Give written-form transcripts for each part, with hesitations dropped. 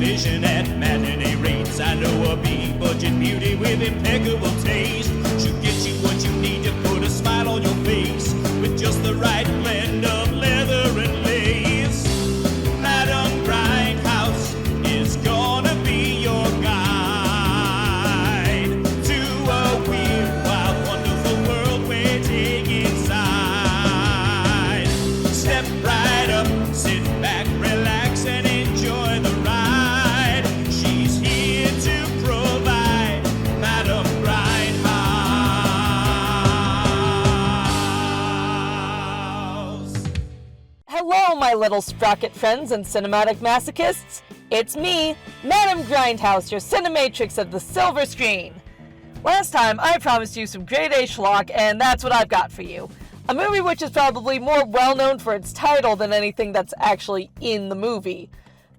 television at matinee rates. I know a B-budget beauty with impeccable taste should get you what you need to put a smile on your face with just the right blend of leather and lace. Madam Grindhouse is gonna be your guide to a weird, wild, wonderful world we're taking inside. Step right up, sit back, relax, and enjoy the ride. She's here to provide Madam Grindhouse. Hello, my little sprocket friends and cinematic masochists. It's me, Madam Grindhouse, your cinematrix of the silver screen. Last time, I promised you some grade A schlock, and that's what I've got for you. A movie which is probably more well-known for its title than anything that's actually in the movie.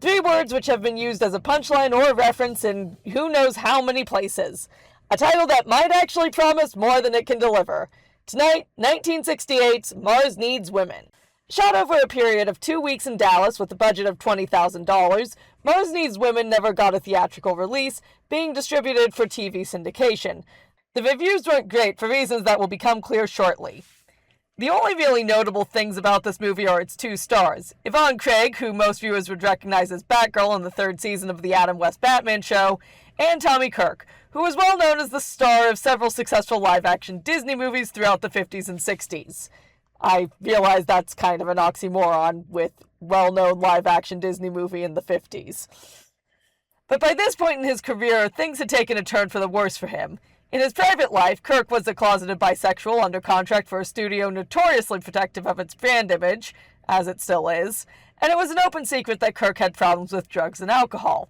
3 words which have been used as a punchline or a reference in who knows how many places. A title that might actually promise more than it can deliver. Tonight, 1968's Mars Needs Women. Shot over a period of 2 weeks in Dallas with a budget of $20,000, Mars Needs Women never got a theatrical release, being distributed for TV syndication. The reviews weren't great for reasons that will become clear shortly. The only really notable things about this movie are its 2 stars, Yvonne Craig, who most viewers would recognize as Batgirl in the 3rd season of the Adam West Batman show, and Tommy Kirk, who was well known as the star of several successful live-action Disney movies throughout the 50s and 60s. I realize that's kind of an oxymoron with well-known live-action Disney movie in the 50s. But by this point in his career, things had taken a turn for the worse for him. In his private life, Kirk was a closeted bisexual under contract for a studio notoriously protective of its brand image, as it still is, and it was an open secret that Kirk had problems with drugs and alcohol.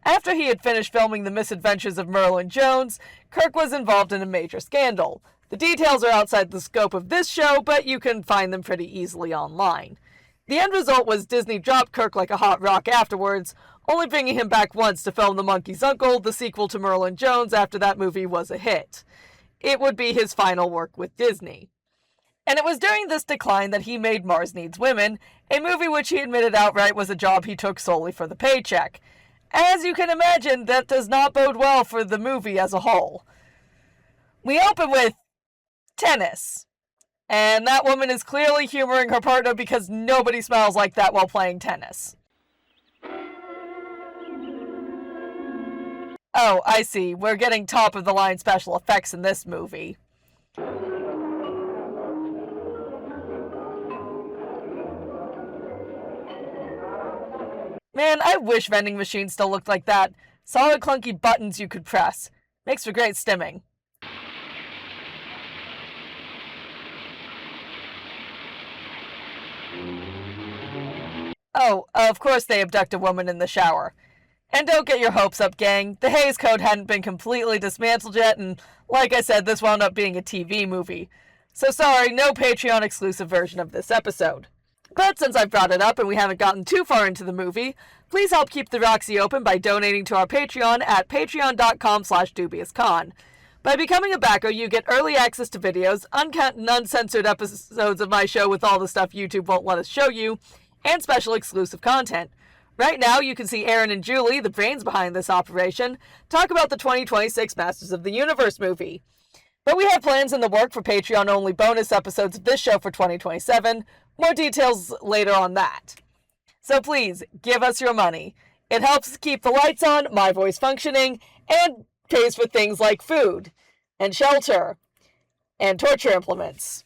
After he had finished filming The Misadventures of Merlin Jones, Kirk was involved in a major scandal. The details are outside the scope of this show, but you can find them pretty easily online. The end result was Disney dropped Kirk like a hot rock afterwards, only bringing him back once to film The Monkey's Uncle, the sequel to Merlin Jones, after that movie was a hit. It would be his final work with Disney. And it was during this decline that he made Mars Needs Women, a movie which he admitted outright was a job he took solely for the paycheck. As you can imagine, that does not bode well for the movie as a whole. We open with tennis. And that woman is clearly humoring her partner because nobody smells like that while playing tennis. Oh, I see. We're getting top-of-the-line special effects in this movie. Man, I wish vending machines still looked like that. Solid clunky buttons you could press. Makes for great stimming. Oh, of course they abduct a woman in the shower. And don't get your hopes up, gang. The Hays Code hadn't been completely dismantled yet, and like I said, this wound up being a TV movie. So sorry, no Patreon exclusive version of this episode. But since I've brought it up and we haven't gotten too far into the movie, please help keep the Roxy open by donating to our Patreon at patreon.com/dubiouscon. By becoming a backer, you get early access to videos, uncut and uncensored episodes of my show with all the stuff YouTube won't let us show you, and special exclusive content. Right now, you can see Aaron and Julie, the brains behind this operation, talk about the 2026 Masters of the Universe movie. But we have plans in the work for Patreon-only bonus episodes of this show for 2027. More details later on that. So please, give us your money. It helps keep the lights on, my voice functioning, and pays for things like food, and shelter, and torture implements.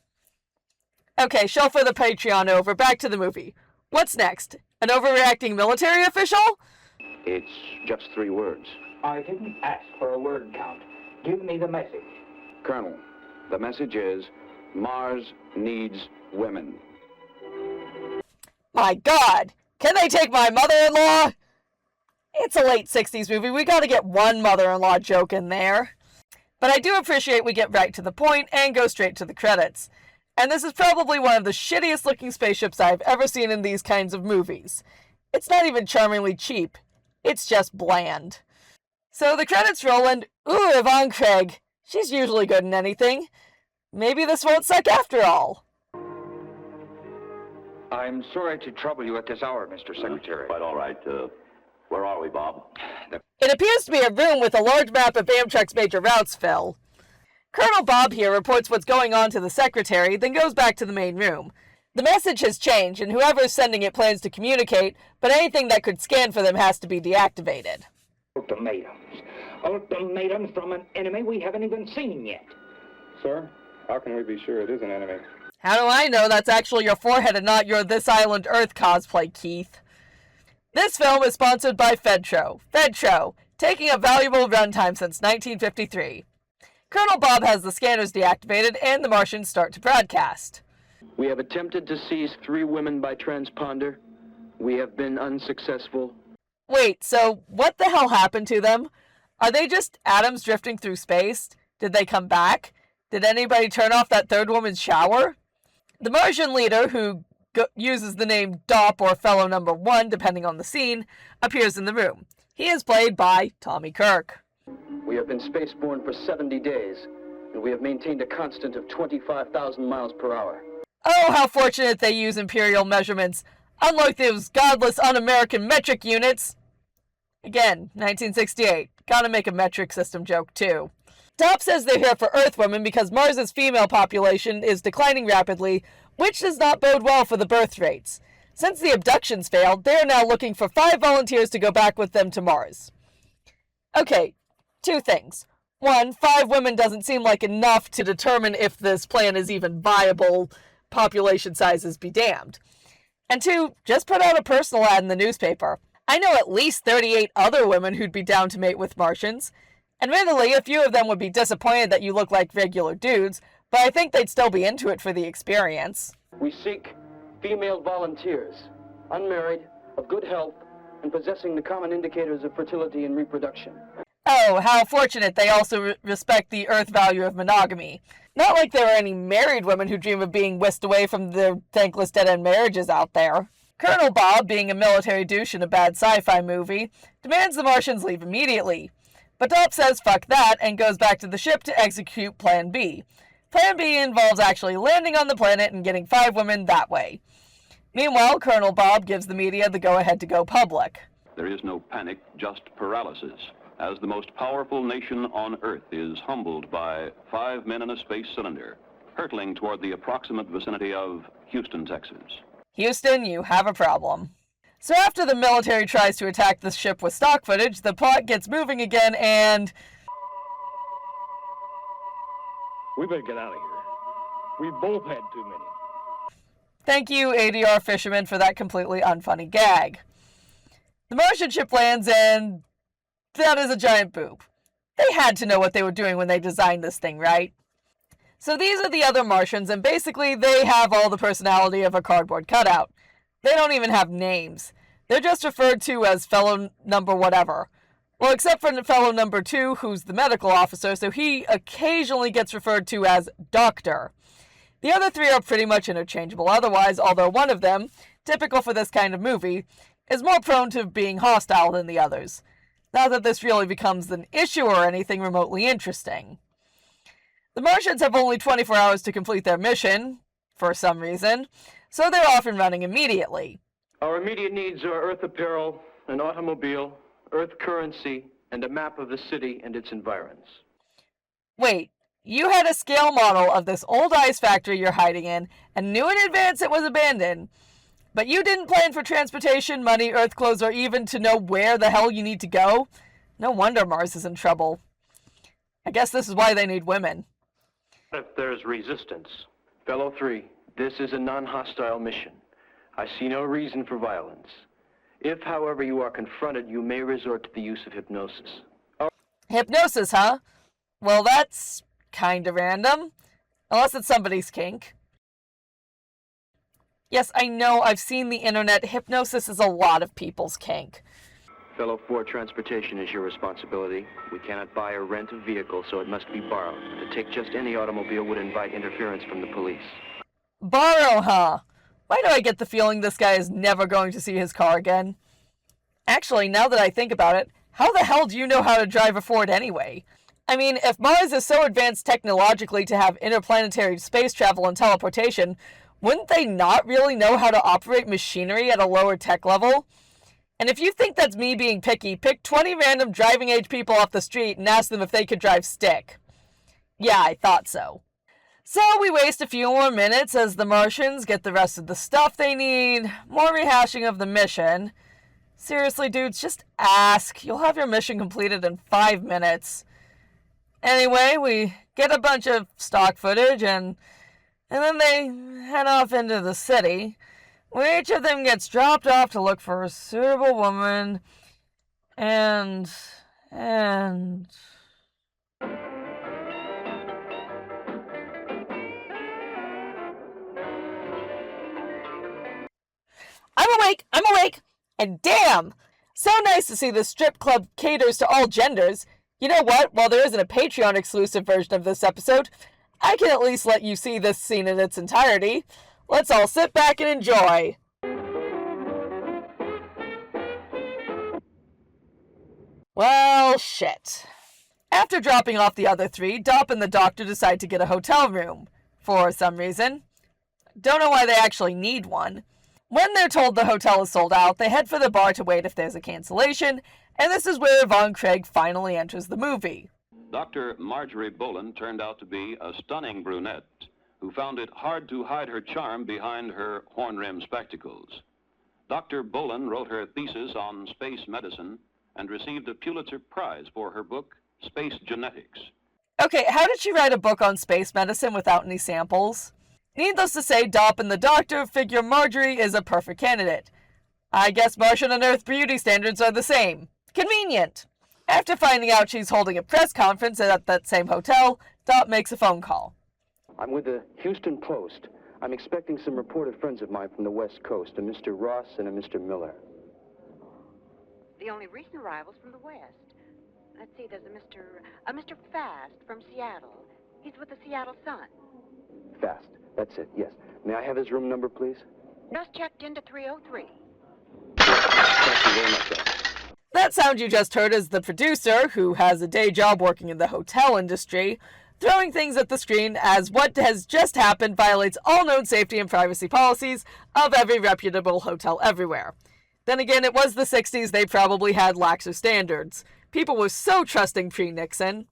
Okay, shelf for the Patreon over, back to the movie. What's next? An overreacting military official? It's just 3 words. I didn't ask for a word count. Give me the message. Colonel, the message is Mars needs women. My God! Can they take my mother-in-law? It's a late 60s movie. We gotta get one mother-in-law joke in there. But I do appreciate we get right to the point and go straight to the credits. And this is probably one of the shittiest looking spaceships I've ever seen in these kinds of movies. It's not even charmingly cheap. It's just bland. So the credits roll and, ooh, Yvonne Craig. She's usually good in anything. Maybe this won't suck after all. I'm sorry to trouble you at this hour, Mr. Secretary. Quite all right. Where are we, Bob? It appears to be a room with a large map of Amtrak's major routes, Phil. Colonel Bob here reports what's going on to the secretary, then goes back to the main room. The message has changed, and whoever's sending it plans to communicate, but anything that could scan for them has to be deactivated. Ultimatums. Ultimatums from an enemy we haven't even seen yet. Sir, how can we be sure it is an enemy? How do I know that's actually your forehead and not your This Island Earth cosplay, Keith? This film is sponsored by Fedtro. Fedtro, taking a valuable runtime since 1953. Colonel Bob has the scanners deactivated, and the Martians start to broadcast. We have attempted to seize 3 women by transponder. We have been unsuccessful. Wait, so what the hell happened to them? Are they just atoms drifting through space? Did they come back? Did anybody turn off that third woman's shower? The Martian leader, who uses the name DOP or Fellow Number 1, depending on the scene, appears in the room. He is played by Tommy Kirk. We have been spaceborne for 70 days, and we have maintained a constant of 25,000 miles per hour. Oh, how fortunate they use imperial measurements, unlike those godless un-American metric units. Again, 1968. Gotta make a metric system joke, too. DOP says they're here for Earthwomen because Mars's female population is declining rapidly, which does not bode well for the birth rates. Since the abductions failed, they are now looking for 5 volunteers to go back with them to Mars. Okay, 2 things. 1, 5 women doesn't seem like enough to determine if this plan is even viable. Population sizes be damned. And 2, just put out a personal ad in the newspaper. I know at least 38 other women who'd be down to mate with Martians. Admittedly, a few of them would be disappointed that you look like regular dudes, but I think they'd still be into it for the experience. We seek female volunteers, unmarried, of good health, and possessing the common indicators of fertility and reproduction. Oh, how fortunate they also respect the Earth value of monogamy. Not like there are any married women who dream of being whisked away from their thankless dead-end marriages out there. Colonel Bob, being a military douche in a bad sci-fi movie, demands the Martians leave immediately. But DOP says fuck that and goes back to the ship to execute Plan B. Plan B involves actually landing on the planet and getting 5 women that way. Meanwhile, Colonel Bob gives the media the go-ahead to go public. There is no panic, just paralysis, as the most powerful nation on Earth is humbled by 5 men in a space cylinder, hurtling toward the approximate vicinity of Houston, Texas. Houston, you have a problem. So after the military tries to attack the ship with stock footage, the plot gets moving again and... We better get out of here. We both had too many. Thank you, ADR Fisherman, for that completely unfunny gag. The Martian ship lands and... that is a giant boob. They had to know what they were doing when they designed this thing, right? So these are the other Martians, and basically they have all the personality of a cardboard cutout. They don't even have names. They're just referred to as Fellow Number whatever. Well, except for Fellow Number 2, who's the medical officer, so he occasionally gets referred to as Doctor. The other 3 are pretty much interchangeable otherwise, although one of them, typical for this kind of movie, is more prone to being hostile than the others. Not that this really becomes an issue or anything remotely interesting. The Martians have only 24 hours to complete their mission, for some reason, so they're off and running immediately. Our immediate needs are Earth apparel, an automobile, Earth currency, and a map of the city and its environs. Wait, you had a scale model of this old ice factory you're hiding in, and knew in advance it was abandoned, but you didn't plan for transportation, money, Earth clothes, or even to know where the hell you need to go? No wonder Mars is in trouble. I guess this is why they need women. If there's resistance, Fellow 3, this is a non-hostile mission. I see no reason for violence. If, however, you are confronted, you may resort to the use of hypnosis. Hypnosis, huh? Well, that's kinda random. Unless it's somebody's kink. Yes, I know, I've seen the internet. Hypnosis is a lot of people's kink. Fellow 4, transportation is your responsibility. We cannot buy or rent a vehicle, so it must be borrowed. To take just any automobile would invite interference from the police. Borrow, huh? Why do I get the feeling this guy is never going to see his car again? Actually, now that I think about it, how the hell do you know how to drive a Ford anyway? I mean, if Mars is so advanced technologically to have interplanetary space travel and teleportation, wouldn't they not really know how to operate machinery at a lower tech level? And if you think that's me being picky, pick 20 random driving age people off the street and ask them if they could drive stick. Yeah, I thought so. So we waste a few more minutes as the Martians get the rest of the stuff they need, more rehashing of the mission. Seriously, dudes, just ask. You'll have your mission completed in 5 minutes. Anyway, we get a bunch of stock footage and then they head off into the city, where each of them gets dropped off to look for a suitable woman, and... I'm awake! And damn! So nice to see the strip club caters to all genders. You know what? While there isn't a Patreon exclusive version of this episode, I can at least let you see this scene in its entirety. Let's all sit back and enjoy. Well, shit. After dropping off the other three, Dop and the doctor decide to get a hotel room. For some reason. Don't know why they actually need one. When they're told the hotel is sold out, they head for the bar to wait if there's a cancellation, and this is where Yvonne Craig finally enters the movie. Dr. Marjorie Boland turned out to be a stunning brunette who found it hard to hide her charm behind her horn-rimmed spectacles. Dr. Boland wrote her thesis on space medicine and received a Pulitzer Prize for her book, Space Genetics. Okay, how did she write a book on space medicine without any samples? Needless to say, Dop and the doctor figure Marjorie is a perfect candidate. I guess Martian and Earth beauty standards are the same. Convenient. After finding out she's holding a press conference at that same hotel, Dop makes a phone call. I'm with the Houston Post. I'm expecting some reported friends of mine from the West Coast, a Mr. Ross and a Mr. Miller. The only recent arrivals from the West. Let's see, there's a Mr. Fast from Seattle. He's with the Seattle Sun. Fast. That's it, yes. May I have his room number, please? Just checked into 303. Thank you very much, sir. That sound you just heard is the producer, who has a day job working in the hotel industry, throwing things at the screen as what has just happened violates all known safety and privacy policies of every reputable hotel everywhere. Then again, it was the 60s, they probably had laxer standards. People were so trusting pre-Nixon.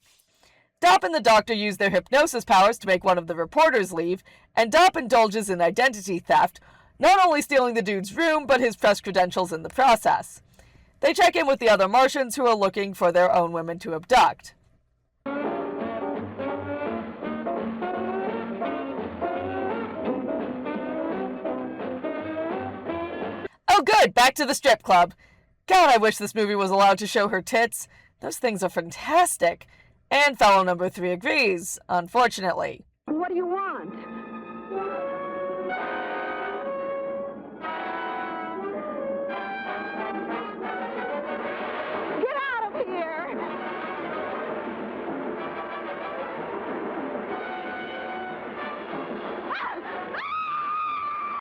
Dop and the doctor use their hypnosis powers to make one of the reporters leave, and Dop indulges in identity theft, not only stealing the dude's room, but his press credentials in the process. They check in with the other Martians who are looking for their own women to abduct. Oh good, back to the strip club. God, I wish this movie was allowed to show her tits. Those things are fantastic. And fellow number 3 agrees, unfortunately. What do you want? Get out of here!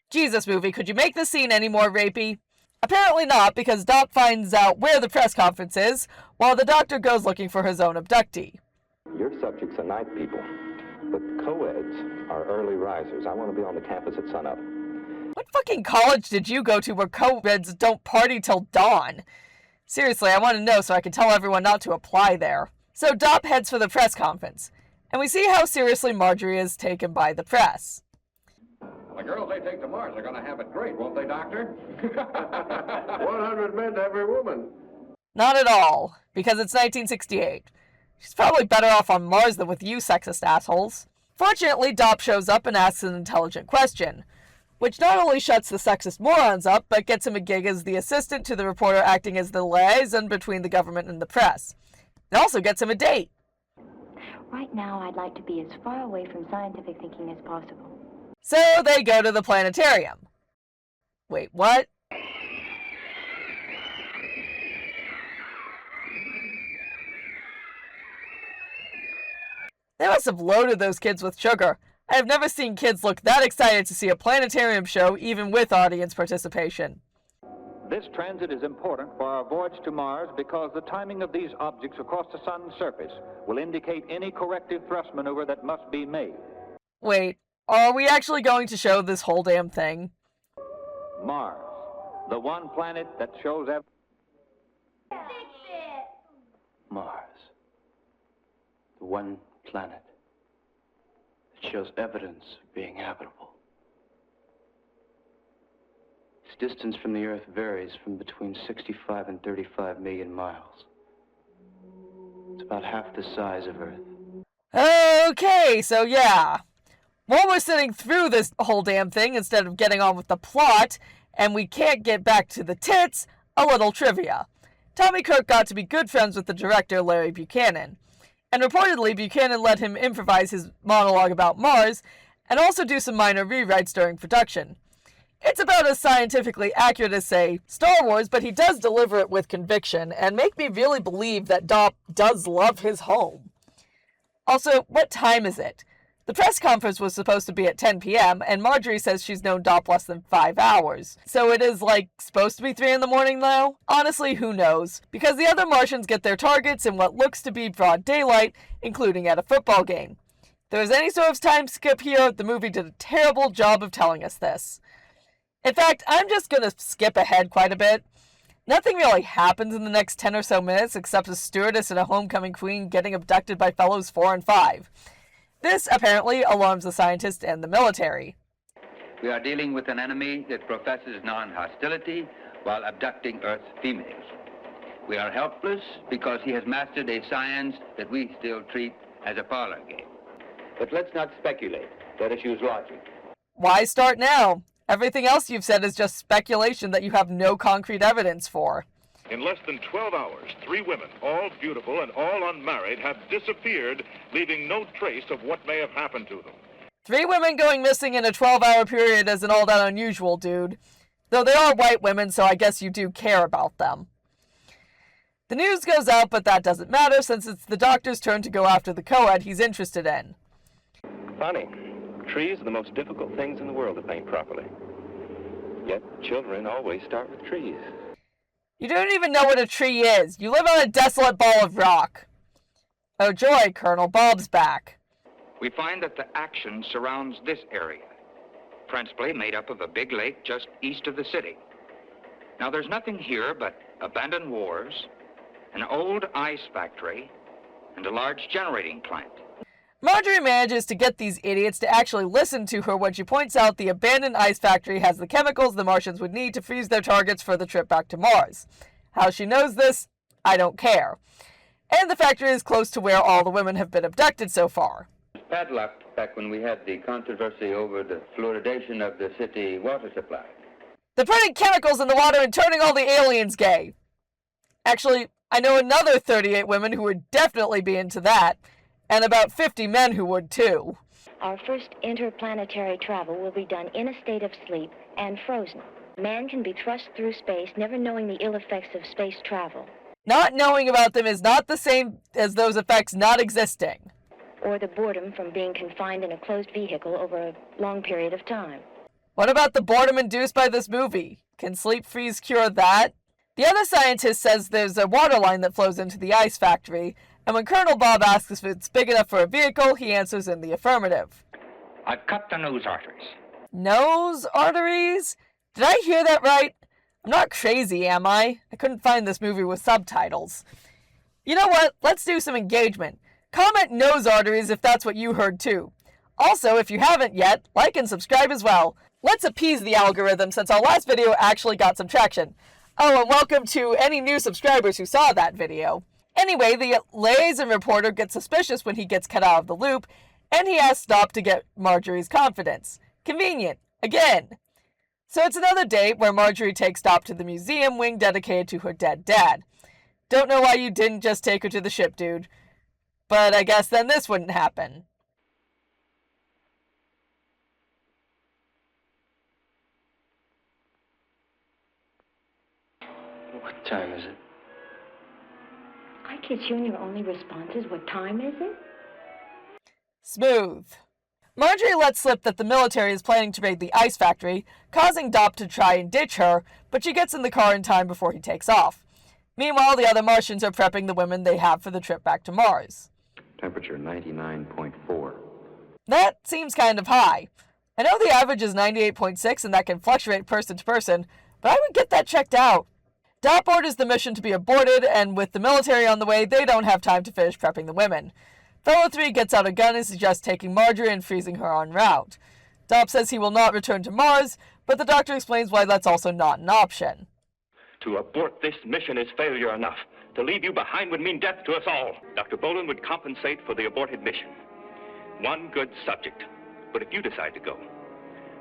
Jesus, movie, could you make this scene any more rapey? Apparently not, because Dop finds out where the press conference is, while the doctor goes looking for his own abductee. Your subjects are night people, but co-eds are early risers. I want to be on the campus at sunup. What fucking college did you go to where co-eds don't party till dawn? Seriously, I want to know so I can tell everyone not to apply there. So Dop heads for the press conference, and we see how seriously Marjorie is taken by the press. The girls they take to Mars are going to have it great, won't they, Doctor? 100 men to every woman. Not at all, because it's 1968. She's probably better off on Mars than with you sexist assholes. Fortunately, Dop shows up and asks an intelligent question, which not only shuts the sexist morons up, but gets him a gig as the assistant to the reporter acting as the liaison between the government and the press. It also gets him a date. Right now, I'd like to be as far away from scientific thinking as possible. So they go to the planetarium. Wait, what? They must have loaded those kids with sugar. I have never seen kids look that excited to see a planetarium show, even with audience participation. This transit is important for our voyage to Mars because the timing of these objects across the sun's surface will indicate any corrective thrust maneuver that must be made. Wait, are we actually going to show this whole damn thing? Mars, the one planet that shows Mars. The one planet that shows evidence of being habitable. Its distance from the Earth varies from between 65 and 35 million miles. It's about half the size of Earth. Okay, so yeah. While we're sitting through this whole damn thing instead of getting on with the plot, and we can't get back to the tits, a little trivia. Tommy Kirk got to be good friends with the director, Larry Buchanan. And reportedly, Buchanan let him improvise his monologue about Mars, and also do some minor rewrites during production. It's about as scientifically accurate as, say, Star Wars, but he does deliver it with conviction, and make me really believe that Dop does love his home. Also, what time is it? The press conference was supposed to be at 10 p.m., and Marjorie says she's known Dop less than 5 hours. So it is, supposed to be 3 in the morning now? Honestly, who knows? Because the other Martians get their targets in what looks to be broad daylight, including at a football game. If there was any sort of time skip here, the movie did a terrible job of telling us this. In fact, I'm just going to skip ahead quite a bit. Nothing really happens in the next 10 or so minutes except a stewardess and a homecoming queen getting abducted by fellows 4 and 5. This, apparently, alarms the scientists and the military. We are dealing with an enemy that professes non-hostility while abducting Earth's females. We are helpless because he has mastered a science that we still treat as a parlor game. But let's not speculate. Let us use logic. Why start now? Everything else you've said is just speculation that you have no concrete evidence for. In less than 12 hours, 3 women, all beautiful and all unmarried, have disappeared, leaving no trace of what may have happened to them. 3 women going missing in a 12-hour period isn't all that unusual, dude. Though they are white women, so I guess you do care about them. The news goes out, but that doesn't matter since it's the doctor's turn to go after the co-ed he's interested in. Funny. Trees are the most difficult things in the world to paint properly. Yet children always start with trees. You don't even know what a tree is. You live on a desolate ball of rock. Oh joy, Colonel Bob's back. We find that the action surrounds this area, principally made up of a big lake just east of the city. Now there's nothing here but abandoned wharves, an old ice factory, and a large generating plant. Marjorie manages to get these idiots to actually listen to her when she points out the abandoned ice factory has the chemicals the Martians would need to freeze their targets for the trip back to Mars. How she knows this, I don't care. And the factory is close to where all the women have been abducted so far. Padlocked back when we had the controversy over the fluoridation of the city water supply. They're putting chemicals in the water and turning all the aliens gay. Actually, I know another 38 women who would definitely be into that. And about 50 men who would, too. Our first interplanetary travel will be done in a state of sleep and frozen. Man can be thrust through space, never knowing the ill effects of space travel. Not knowing about them is not the same as those effects not existing. Or the boredom from being confined in a closed vehicle over a long period of time. What about the boredom induced by this movie? Can sleep freeze cure that? The other scientist says there's a water line that flows into the ice factory, and when Colonel Bob asks if it's big enough for a vehicle, he answers in the affirmative. I've cut the nose arteries. Nose arteries? Did I hear that right? I'm not crazy, am I? I couldn't find this movie with subtitles. You know what? Let's do some engagement. Comment nose arteries if that's what you heard too. Also, if you haven't yet, like and subscribe as well. Let's appease the algorithm since our last video actually got some traction. Oh, and welcome to any new subscribers who saw that video. Anyway, the liaison reporter gets suspicious when he gets cut out of the loop, and he asks Dop to get Marjorie's confidence. Convenient. Again. So it's another date where Marjorie takes Dop to the museum wing dedicated to her dead dad. Don't know why you didn't just take her to the ship, dude. But I guess then this wouldn't happen. What time is it? I kid you, and your only response is, what time is it? Smooth. Marjorie lets slip that the military is planning to raid the ice factory, causing Dop to try and ditch her, but she gets in the car in time before he takes off. Meanwhile, the other Martians are prepping the women they have for the trip back to Mars. Temperature 99.4. That seems kind of high. I know the average is 98.6 and that can fluctuate person to person, but I would get that checked out. Dop orders the mission to be aborted, and with the military on the way, they don't have time to finish prepping the women. Fellow 3 gets out a gun and suggests taking Marjorie and freezing her en route. Dop says he will not return to Mars, but the doctor explains why that's also not an option. To abort this mission is failure enough. To leave you behind would mean death to us all. Dr. Bolin would compensate for the aborted mission. One good subject. But if you decide to go,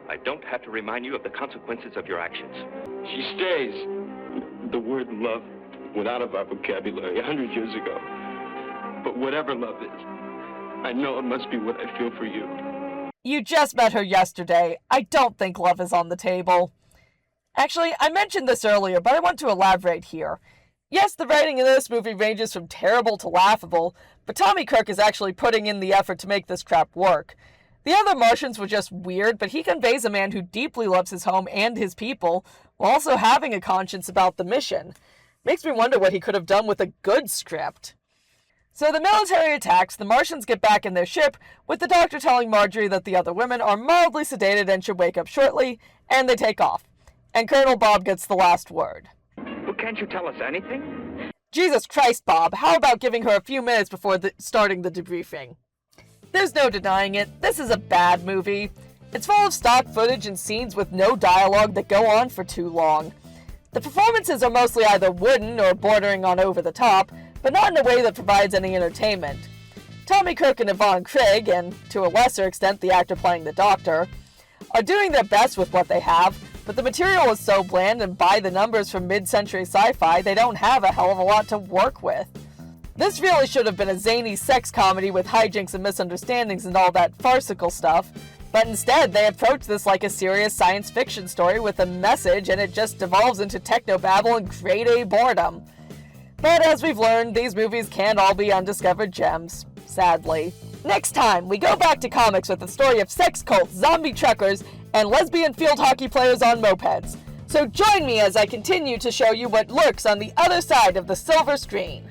I don't have to remind you of the consequences of your actions. She stays. The word love went out of our vocabulary 100 years ago. But whatever love is, I know it must be what I feel for you. You just met her yesterday. I don't think love is on the table. Actually, I mentioned this earlier, but I want to elaborate here. Yes, the writing in this movie ranges from terrible to laughable, but Tommy Kirk is actually putting in the effort to make this crap work. The other Martians were just weird, but he conveys a man who deeply loves his home and his people, while also having a conscience about the mission. Makes me wonder what he could have done with a good script. So the military attacks, the Martians get back in their ship, with the doctor telling Marjorie that the other women are mildly sedated and should wake up shortly, and they take off. And Colonel Bob gets the last word. Well, can't you tell us anything? Jesus Christ, Bob, how about giving her a few minutes before starting the debriefing? There's no denying it, this is a bad movie. It's full of stock footage and scenes with no dialogue that go on for too long. The performances are mostly either wooden or bordering on over the top, but not in a way that provides any entertainment. Tommy Kirk and Yvonne Craig, and to a lesser extent the actor playing the Doctor, are doing their best with what they have, but the material is so bland and by the numbers from mid-century sci-fi they don't have a hell of a lot to work with. This really should have been a zany sex comedy with hijinks and misunderstandings and all that farcical stuff, but instead they approach this like a serious science fiction story with a message, and it just devolves into technobabble and grade A boredom. But as we've learned, these movies can't all be undiscovered gems, sadly. Next time, we go back to comics with the story of sex cults, zombie truckers, and lesbian field hockey players on mopeds. So join me as I continue to show you what lurks on the other side of the silver screen.